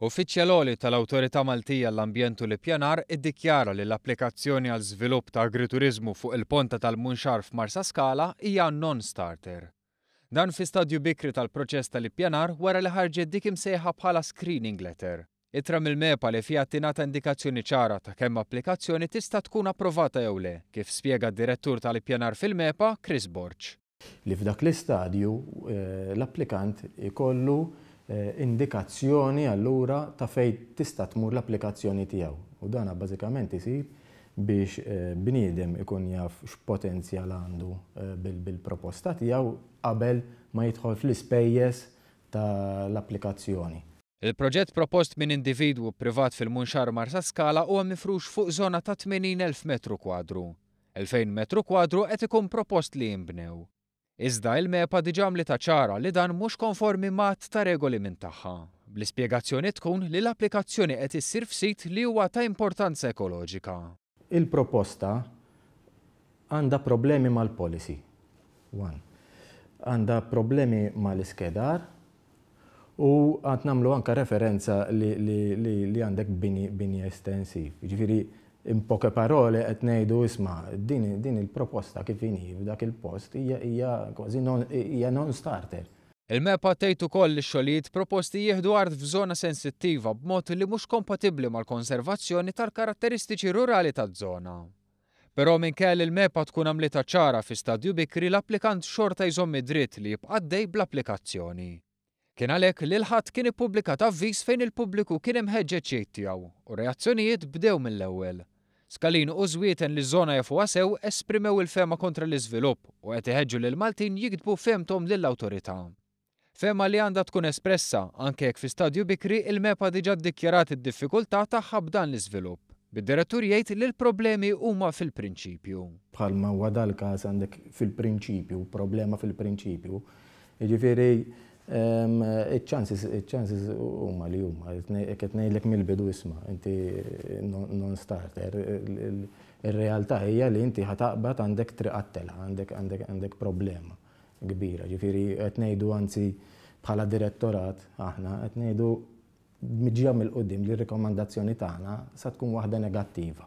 Uffiċjal tal-Awtorità Maltija l-Ambjent u l-Ippjanar iddikjara li l-applikazzjoni għal żvilupp ta' agrituriżmu fuq il-ponta tal-Munxar f'Marsa Scala hija non-starter. Dan fi stadju bikri tal-proċess tal-ippjanar wara li ħarġet dik imsejħa bħala screening letter. Ittra mill-MEPA li fiha tingħata indikazzjoni ċara ta' kemm applikazzjoni tista' tkun approvata jew le, kif spjega d-direttur tal-ippjanar fil-MEPA, Chris Borch. Li f'dak l-istadju l-applikant ikollu indikazzjoni allura ta' fejn tista' tmur l-applikazzjoni tiegħu. U dan bażikament isir biex bniedem ikun jaf x'potenzjal għandu bil-proposta tiegħu qabel ma jidħol fl-ispejjeż tal-applikazzjoni. Il-proġett propost minn individwu privat fil-Munxar Marsa Scala huwa mifrux fuq żona ta' 80,000 metru kwadru. 2000 metru kwadru qed ikun propost li jinbnew. Iżda il-MEPA diġà għamlitha ċara li dan mhux konformi mat ta' regoli minn tagħha. Bl-ispjegazzjoni tkun li l-applikazzjoni qed issir f'sit li huwa ta' importanza ekoloġika. Il-proposta għandha problemi mal-policy. Għandha problemi mal-iskedar u għand nagħmlu anke referenza li għandek bini estensiv. Ġifieri in poche parole qed ngħidu isma' din il-proposta kif inhi f'dak il-post hija kważi non-starter. Il-MEPA tgħid ukoll li x-xogħlijiet proposti jieħdu art f'żona sensittiva b'mod li mhux kompatibbli mal-konservazzjoni tal-karatteristiċi rurali taż-żona. Però minkejja il-MEPA tkun għamlitha ċara fi stadju bikri l-applikant xorta jżomm id-dritt li jibqa' għaddej bl-applikazzjoni. Kien għalhekk li l-ħadd kien ippubblikat avviż fejn il-pubbliku kien imħeġġeġ jgħid tiegħu u reazzjonijiet bdew mill-ewwel. Skalin u Żwieten li ż-żona jafuha sew esprimew il-fema kontra l-iżvilupp u qed iħeġġu lil Maltin jiktbu femthom lill-awtorità. Fema li għandha tkun espressa anke jekk fi stadju bikri il-MEPA diġà ddikjarat id-diffikultà tagħha b'dan l-iżvilupp. Bid-direttur jgħid li l-problemi huma fil-prinċipju. Bħalma huwa dal-każ għandek fil-prinċipju, problema fil-prinċipju. Jiġifieri iċ-chances huma li huma. Qed ngħidlek mill-bidu isma' inti non-starter. Ir-realtà hija li inti ħataqbad għandek triqattela, għandek problema kbira. Ġifieri qed ngħidu anzi bħala direttorat aħna qed ngħidu miġja mill-qudiem li r-rikomandazzjoni tagħna sa tkun waħda negattiva.